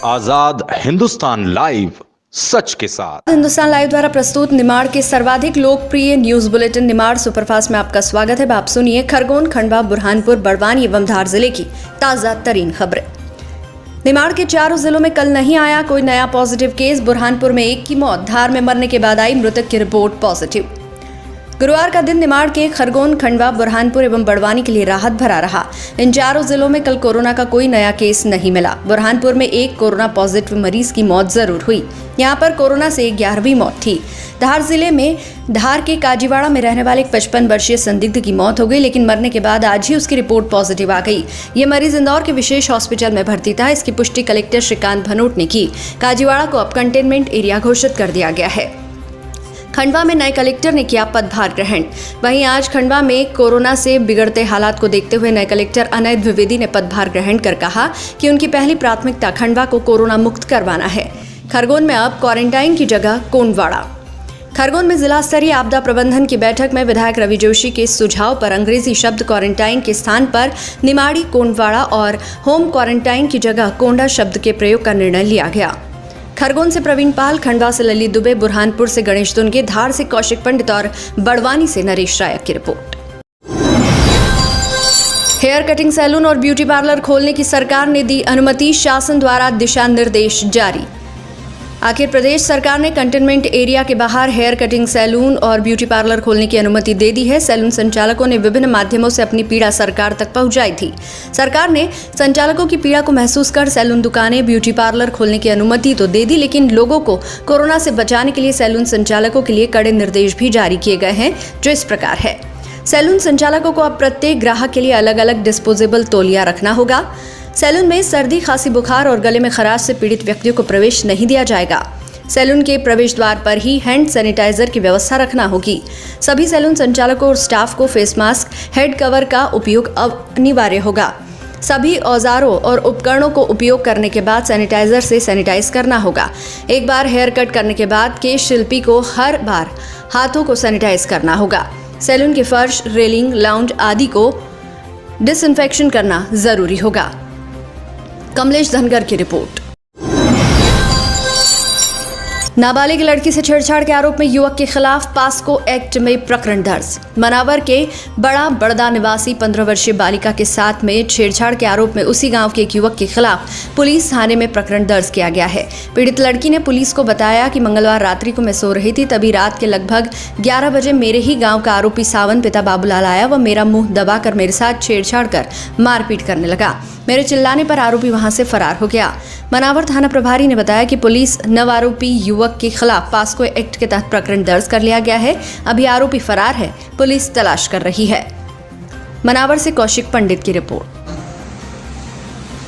आजाद Hindustan live, सच के साथ। Hindustan live द्वारा प्रस्तुत निमाड़ के सर्वाधिक लोकप्रिय न्यूज बुलेटिन निमाड़ सुपरफास्ट में आपका स्वागत है। आप सुनिए खरगोन, खंडवा, बुरहानपुर, बड़वानी एवं धार जिले की ताजा तरीन खबरें। निमाड़ के चारों जिलों में कल नहीं आया कोई नया पॉजिटिव केस। बुरहानपुर में 1 की मौत, धार में मरने के बाद आई मृतक की रिपोर्ट पॉजिटिव। गुरुवार का दिन निमाड़ के खरगोन, खंडवा, बुरहानपुर एवं बड़वानी के लिए राहत भरा रहा। इन चारों जिलों में कल कोरोना का कोई नया केस नहीं मिला। बुरहानपुर में 1 कोरोना पॉजिटिव मरीज की मौत जरूर हुई। यहां पर कोरोना से 11वीं मौत थी। धार जिले में धार के काजीवाड़ा में रहने वाले एक 55 वर्षीय संदिग्ध की मौत हो गई, लेकिन मरने के बाद आज ही उसकी रिपोर्ट पॉजिटिव आ गई। ये मरीज इंदौर के विशेष हॉस्पिटल में भर्ती था। इसकी पुष्टि कलेक्टर श्रीकांत भनोट ने की। काजीवाड़ा को अब कंटेनमेंट एरिया घोषित कर दिया गया है। खंडवा में नए कलेक्टर ने किया पदभार ग्रहण। वहीं आज खंडवा में कोरोना से बिगड़ते हालात को देखते हुए नए कलेक्टर अनय द्विवेदी ने पदभार ग्रहण कर कहा कि उनकी पहली प्राथमिकता खंडवा को कोरोना मुक्त करवाना है। खरगोन में अब क्वारंटाइन की जगह कोंडवाड़ा। खरगोन में जिला स्तरीय आपदा प्रबंधन की बैठक में विधायक रवि जोशी के सुझाव पर अंग्रेजी शब्द क्वारंटाइन के स्थान पर निमाड़ी, कोंडवाड़ा और होम क्वारंटाइन की जगह कोंडा शब्द के प्रयोग का निर्णय लिया गया। खरगोन से प्रवीण पाल, खंडवा से ललित दुबे, बुरहानपुर से गणेश दुनगे, धार से कौशिक पंडित और बड़वानी से नरेश रायक की रिपोर्ट। हेयर कटिंग सैलून और ब्यूटी पार्लर खोलने की सरकार ने दी अनुमति, शासन द्वारा दिशा निर्देश जारी। आखिर प्रदेश सरकार ने कंटेनमेंट एरिया के बाहर हेयर कटिंग सैलून और ब्यूटी पार्लर खोलने की अनुमति दे दी है। सैलून संचालकों ने विभिन्न माध्यमों से अपनी पीड़ा सरकार तक पहुंचाई थी। सरकार ने संचालकों की पीड़ा को महसूस कर सैलून दुकानें, ब्यूटी पार्लर खोलने की अनुमति तो दे दी, लेकिन लोगों को कोरोना से बचाने के लिए सैलून संचालकों के लिए कड़े निर्देश भी जारी किए गए हैं, जो इस प्रकार है। सैलून संचालकों को अब प्रत्येक ग्राहक के लिए अलग अलग डिस्पोजेबल तौलिया रखना होगा। सैलून में सर्दी, खांसी, बुखार और गले में खराश से पीड़ित व्यक्तियों को प्रवेश नहीं दिया जाएगा। सैलून के प्रवेश द्वार पर ही हैंड सैनिटाइजर की व्यवस्था रखना होगी। सभी सैलून संचालकों और स्टाफ को फेस मास्क, हेड कवर का उपयोग अनिवार्य होगा। सभी औजारों और उपकरणों को उपयोग करने के बाद सैनिटाइजर से सैनिटाइज करना होगा। एक बार हेयर कट करने के बाद केश शिल्पी को हर बार हाथों को सैनिटाइज करना होगा। सैलून के फर्श, रेलिंग, लाउंज आदि को डिसइंफेक्शन करना जरूरी होगा। कमलेश धनगर की रिपोर्ट। नाबालिग लड़की से छेड़छाड़ के आरोप में युवक के खिलाफ पास्को एक्ट में प्रकरण दर्ज। मनावर के बड़ा बड़दा निवासी 15 वर्षीय बालिका के साथ में छेड़छाड़ के आरोप में उसी गांव के एक युवक के खिलाफ पुलिस थाने में प्रकरण दर्ज किया गया है। पीड़ित लड़की ने पुलिस को बताया कि मंगलवार रात्रि को मैं सो रही थी, तभी रात के लगभग 11 बजे मेरे ही गाँव का आरोपी सावन पिता बाबूलाल आया व मेरा मुंह दबाकर मेरे साथ छेड़छाड़ कर मारपीट करने लगा। मेरे चिल्लाने पर आरोपी वहां से फरार हो गया। मनावर थाना प्रभारी ने बताया कि पुलिस नव आरोपी युवक के खिलाफ पास्को एक्ट के तहत प्रकरण दर्ज कर लिया गया है। अभी आरोपी फरार है, पुलिस तलाश कर रही है। मनावर से कौशिक पंडित की रिपोर्ट।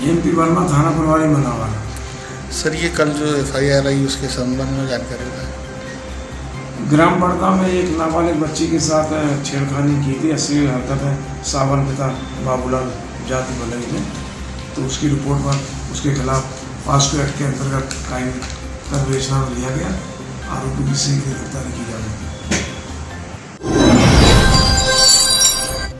एमपी वर्मा, थाना प्रभारी, मनावर। सर, ये कल जो FIR आई उसके संबंध में जानकारी है। ग्राम बड़दा में एक नाबालिग बच्ची के साथ छेड़खानी की थी, अश्लील हरकत है, सावन पिता बाबूलाल जाति बलई में, तो उसकी रिपोर्ट पर उसके खिलाफ पास्को एक्ट के अंतर्गत कायम कर विवेचना लिया गया। आरोपी की शीघ्र गिरफ्तारी की जाएगी।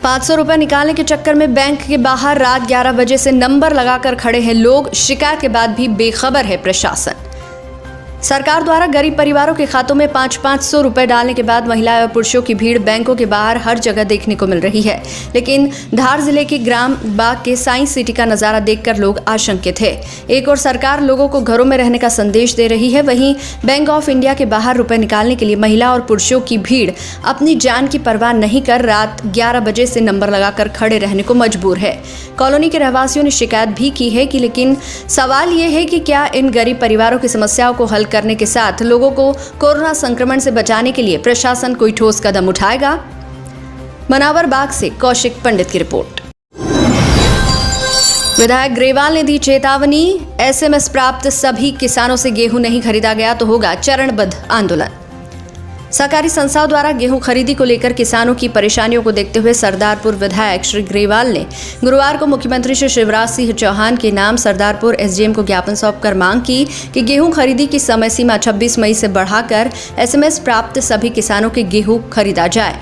500 रुपए निकालने के चक्कर में बैंक के बाहर रात 11 बजे से नंबर लगाकर खड़े हैं लोग। शिकायत के बाद भी बेखबर है प्रशासन। सरकार द्वारा गरीब परिवारों के खातों में 500 रुपए डालने के बाद महिलाएं और पुरुषों की भीड़ बैंकों के बाहर हर जगह देखने को मिल रही है। लेकिन धार जिले के ग्राम बाग के साइंस सिटी का नजारा देखकर लोग आशंकित थे। एक और सरकार लोगों को घरों में रहने का संदेश दे रही है, वहीं बैंक ऑफ इंडिया के बाहर रुपए निकालने के लिए महिला और पुरुषों की भीड़ अपनी जान की परवाह नहीं कर रात 11 बजे से नंबर लगाकर खड़े रहने को मजबूर है। कॉलोनी के रहवासियों ने शिकायत भी की है कि लेकिन सवाल ये है कि क्या इन गरीब परिवारों की समस्याओं को हल करने के साथ लोगों को कोरोना संक्रमण से बचाने के लिए प्रशासन कोई ठोस कदम उठाएगा। मनावर बाग से कौशिक पंडित की रिपोर्ट। विधायक ग्रेवाल ने दी चेतावनी, SMS प्राप्त सभी किसानों से गेहूं नहीं खरीदा गया तो होगा चरणबद्ध आंदोलन। सहकारी संस्थाओं द्वारा गेहूं खरीदी को लेकर किसानों की परेशानियों को देखते हुए सरदारपुर विधायक श्री ग्रेवाल ने गुरुवार को मुख्यमंत्री श्री शिवराज सिंह चौहान के नाम सरदारपुर SDM को ज्ञापन सौंपकर मांग की कि गेहूं खरीदी की समय सीमा 26 मई से बढ़ाकर SMS प्राप्त सभी किसानों के गेहूं खरीदा जाए।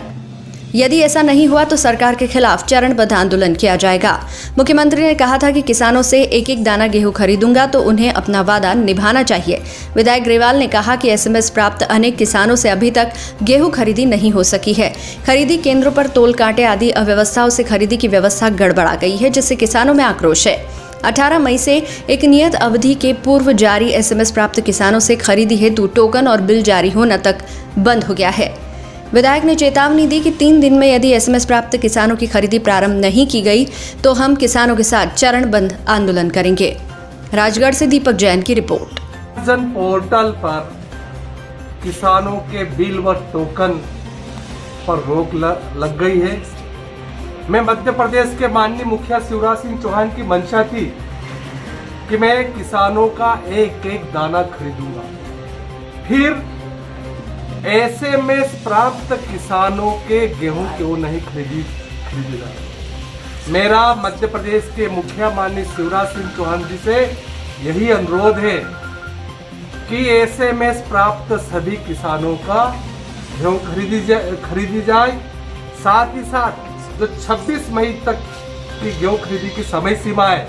यदि ऐसा नहीं हुआ तो सरकार के खिलाफ चरणबद्ध आंदोलन किया जाएगा। मुख्यमंत्री ने कहा था कि किसानों से एक एक दाना गेहूं खरीदूंगा तो उन्हें अपना वादा निभाना चाहिए। विधायक ग्रेवाल ने कहा कि एसएमएस प्राप्त अनेक किसानों से अभी तक गेहूं खरीदी नहीं हो सकी है। खरीदी केंद्रों पर तोल कांटे आदि अव्यवस्थाओं से खरीदी की व्यवस्था गड़बड़ा गई है, जिससे किसानों में आक्रोश है। 18 मई से एक नियत अवधि के पूर्व जारी एसएमएस प्राप्त किसानों से खरीदी हेतु टोकन और बिल जारी होना तक बंद हो गया है। विधायक ने चेतावनी दी कि 3 दिन में यदि एसएमएस प्राप्त किसानों की खरीदी प्रारंभ नहीं की गई तो हम किसानों के साथ चरणबद्ध आंदोलन करेंगे। राजगढ़ से दीपक जैन की रिपोर्ट। जन पोर्टल पर किसानों के बिल व टोकन पर रोक लग गई है। मैं मध्य प्रदेश के माननीय मुखिया शिवराज सिंह चौहान की मंशा थी कि मैं किसानों का एक एक दाना खरीदूंगा। फिर एसएमएस प्राप्त किसानों के गेहूं क्यों नहीं खरीदेगा। मेरा मध्य प्रदेश के मुखिया माननीय शिवराज सिंह चौहान जी से यही अनुरोध है कि एसएमएस प्राप्त सभी किसानों का गेहूं खरीदी जाए। साथ ही साथ जो 26 मई तक की गेहूं खरीदी की समय सीमा है,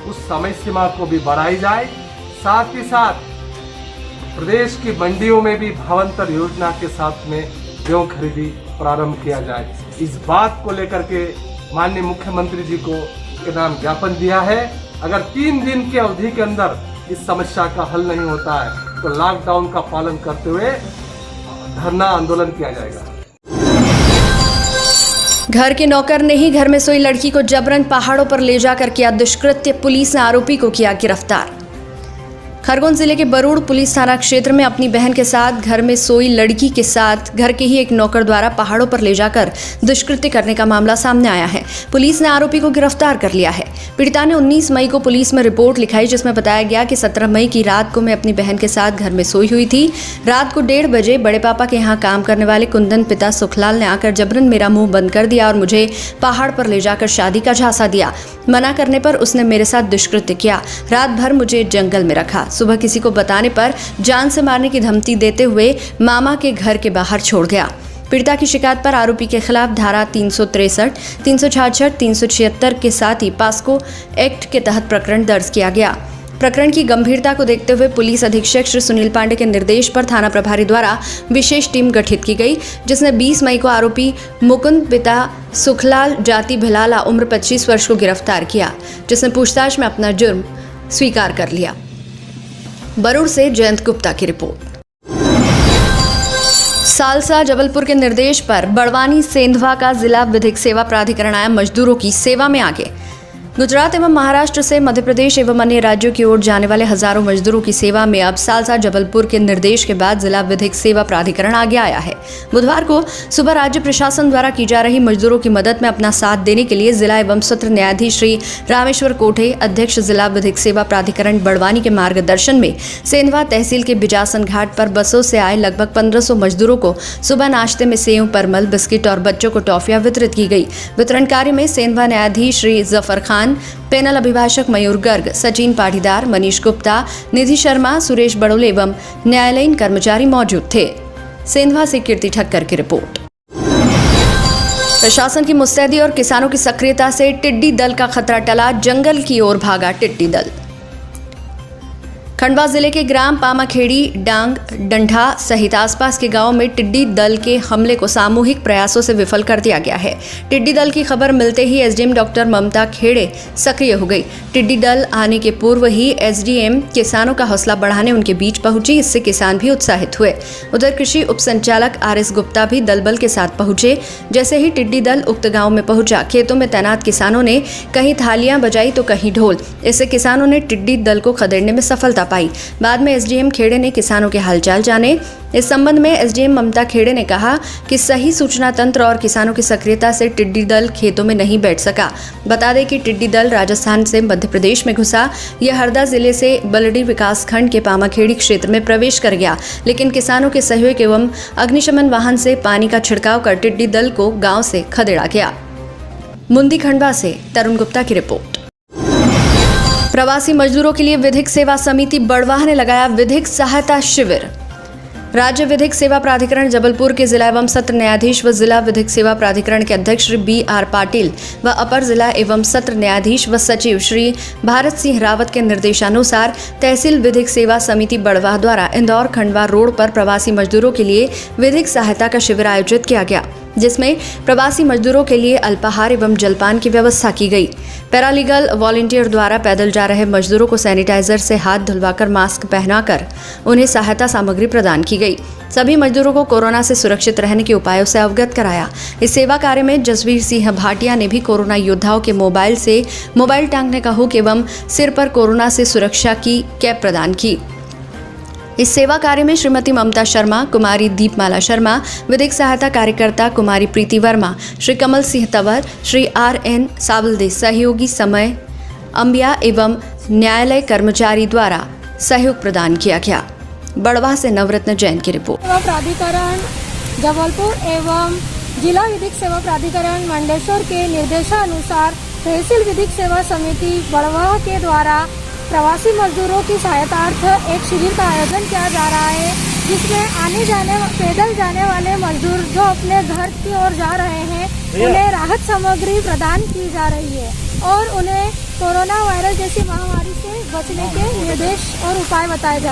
उस समय सीमा को भी बढ़ाई जाए। साथ ही साथ प्रदेश की मंडियों में भी भावांतर योजना के साथ में गेहूं खरीदी प्रारंभ किया जाए। इस बात को लेकर के माननीय मुख्यमंत्री जी को के नाम ज्ञापन दिया है। अगर 3 दिन की अवधि के अंदर इस समस्या का हल नहीं होता है तो लॉकडाउन का पालन करते हुए धरना आंदोलन किया जाएगा। घर के नौकर ने ही घर में सोई लड़की को जबरन पहाड़ों पर ले जाकर किया दुष्कृत्य। पुलिस ने आरोपी को किया गिरफ्तार। खरगोन जिले के बरूड़ पुलिस थाना क्षेत्र में अपनी बहन के साथ घर में सोई लड़की के साथ घर के ही एक नौकर द्वारा पहाड़ों पर ले जाकर दुष्कृत्य करने का मामला सामने आया है। पुलिस ने आरोपी को गिरफ्तार कर लिया है। पीड़िता ने 19 मई को पुलिस में रिपोर्ट लिखाई, जिसमें बताया गया कि 17 मई की रात को मैं अपनी बहन के साथ घर में सोई हुई थी। रात को 1:30 बजे बड़े पापा के यहाँ काम करने वाले कुंदन पिता सुखलाल ने आकर जबरन मेरा मुंह बंद कर दिया और मुझे पहाड़ पर ले जाकर शादी का झांसा दिया। मना करने पर उसने मेरे साथ दुष्कृत्य किया। रात भर मुझे जंगल में रखा। सुबह किसी को बताने पर जान से मारने की धमकी देते हुए मामा के घर के बाहर छोड़ गया। पीड़िता की शिकायत पर आरोपी के खिलाफ धारा 363, 366, 376 के साथ ही पास्को एक्ट के तहत प्रकरण दर्ज किया गया। प्रकरण की गंभीरता को देखते हुए पुलिस अधीक्षक श्री सुनील पांडे के निर्देश पर थाना प्रभारी द्वारा विशेष टीम गठित की गई, जिसने 20 मई को आरोपी मुकुंद पिता सुखलाल जाति भिलाला उम्र 25 वर्ष को गिरफ्तार किया, जिसने पूछताछ में अपना जुर्म स्वीकार कर लिया। बरूड़ से जयंत गुप्ता की रिपोर्ट। सालसा जबलपुर के निर्देश पर बड़वानी सेंधवा का जिला विधिक सेवा प्राधिकरण आया मजदूरों की सेवा में आगे। गुजरात एवं महाराष्ट्र से मध्य प्रदेश एवं अन्य राज्यों की ओर जाने वाले हजारों मजदूरों की सेवा में अब सालसा जबलपुर के निर्देश के बाद जिला विधिक सेवा प्राधिकरण आगे आया है। बुधवार को सुबह राज्य प्रशासन द्वारा की जा रही मजदूरों की मदद में अपना साथ देने के लिए जिला एवं सत्र न्यायाधीश श्री रामेश्वर कोठे, अध्यक्ष जिला विधिक सेवा प्राधिकरण बड़वानी के मार्गदर्शन में सेंधवा तहसील के बिजासन घाट पर बसों से आए लगभग 1500 मजदूरों को सुबह नाश्ते में सेव, परमल, बिस्किट और बच्चों को टॉफियां वितरित की गई। वितरण कार्य में सेंधवा न्यायाधीश श्री जफर खान, पैनल अभिभाषक मयूर गर्ग, सचिन पाटीदार, मनीष गुप्ता, निधि शर्मा, सुरेश बड़ोले एवं न्यायालयीन कर्मचारी मौजूद थे। सेंधवा से कीर्ति ठक्कर की रिपोर्ट। प्रशासन की मुस्तैदी और किसानों की सक्रियता से टिड्डी दल का खतरा टला, जंगल की ओर भागा टिड्डी दल। खंडवा जिले के ग्राम पामाखेड़ी, डांग, डंडा सहित आसपास के गांवों में टिड्डी दल के हमले को सामूहिक प्रयासों से विफल कर दिया गया है। टिड्डी दल की खबर मिलते ही एसडीएम डॉक्टर ममता खेड़े सक्रिय हो गई। टिड्डी दल आने के पूर्व ही एसडीएम किसानों का हौसला बढ़ाने उनके बीच पहुंची, इससे किसान भी उत्साहित हुए। उधर कृषि उप संचालक आरएस गुप्ता भी दल बल के साथ पहुंचे। जैसे ही टिड्डी दल उक्त गाँव में पहुंचा, खेतों में तैनात किसानों ने कहीं थालियां बजाई तो कहीं ढोल। इससे किसानों ने टिड्डी दल को खदेड़ने में सफलता पाई। बाद में एसडीएम खेड़े ने किसानों के हालचाल जाने। इस संबंध में एसडीएम ममता खेड़े ने कहा कि सही सूचना तंत्र और किसानों की सक्रियता से टिड्डी दल खेतों में नहीं बैठ सका। बता दें कि टिड्डी दल राजस्थान से मध्य प्रदेश में घुसा। यह हरदा जिले से बलडी विकासखंड के पामाखेड़ी क्षेत्र में प्रवेश कर गया, लेकिन किसानों के सहयोग एवं अग्निशमन वाहन से पानी का छिड़काव कर टिड्डी दल को गाँव से खदेड़ा गया। मुंदी खंडवा से तरुण गुप्ता की रिपोर्ट। प्रवासी मजदूरों के लिए विधिक सेवा समिति बड़वाह ने लगाया विधिक सहायता शिविर। राज्य विधिक सेवा प्राधिकरण जबलपुर के जिला एवं सत्र न्यायाधीश व जिला विधिक सेवा प्राधिकरण के अध्यक्ष श्री BR पाटिल व अपर जिला एवं सत्र न्यायाधीश व सचिव श्री भारत सिंह रावत के निर्देशानुसार तहसील विधिक सेवा समिति बड़वाह द्वारा इंदौर खंडवा रोड पर प्रवासी मजदूरों के लिए विधिक सहायता का शिविर आयोजित किया गया, जिसमें प्रवासी मजदूरों के लिए अल्पाहार एवं जलपान की व्यवस्था की गई। पैरालीगल वॉलंटियर द्वारा पैदल जा रहे मजदूरों को सैनिटाइजर से हाथ धुलवाकर मास्क पहनाकर उन्हें सहायता सामग्री प्रदान की गई। सभी मजदूरों को कोरोना से सुरक्षित रहने के उपायों से अवगत कराया। इस सेवा कार्य में जसवीर सिंह भाटिया ने भी कोरोना योद्धाओं के मोबाइल से मोबाइल टांगने का हुक एवं सिर पर कोरोना से सुरक्षा की कैप प्रदान की। इस सेवा कार्य में श्रीमती ममता शर्मा, कुमारी दीपमाला शर्मा, विधिक सहायता कार्यकर्ता कुमारी प्रीति वर्मा, श्री कमल सिंह तंवर, श्री RN सावलदे, सहयोगी समय अंबिया एवं न्यायालय कर्मचारी द्वारा सहयोग प्रदान किया गया। बड़वाह से नवरत्न जैन की रिपोर्ट। सेवा प्राधिकरण जबलपुर एवं जिला विधिक सेवा प्राधिकरण मंडलेश्वर के निर्देशानुसार तहसील विधिक सेवा समिति बड़वाह के द्वारा प्रवासी मजदूरों की सहायतार्थ एक शिविर का आयोजन किया जा रहा है, जिसमें पैदल जाने वाले मजदूर जो अपने घर की ओर जा रहे हैं उन्हें राहत सामग्री प्रदान की जा रही है और उन्हें कोरोना वायरस जैसी महामारी से बचने के निर्देश और उपाय बताए जा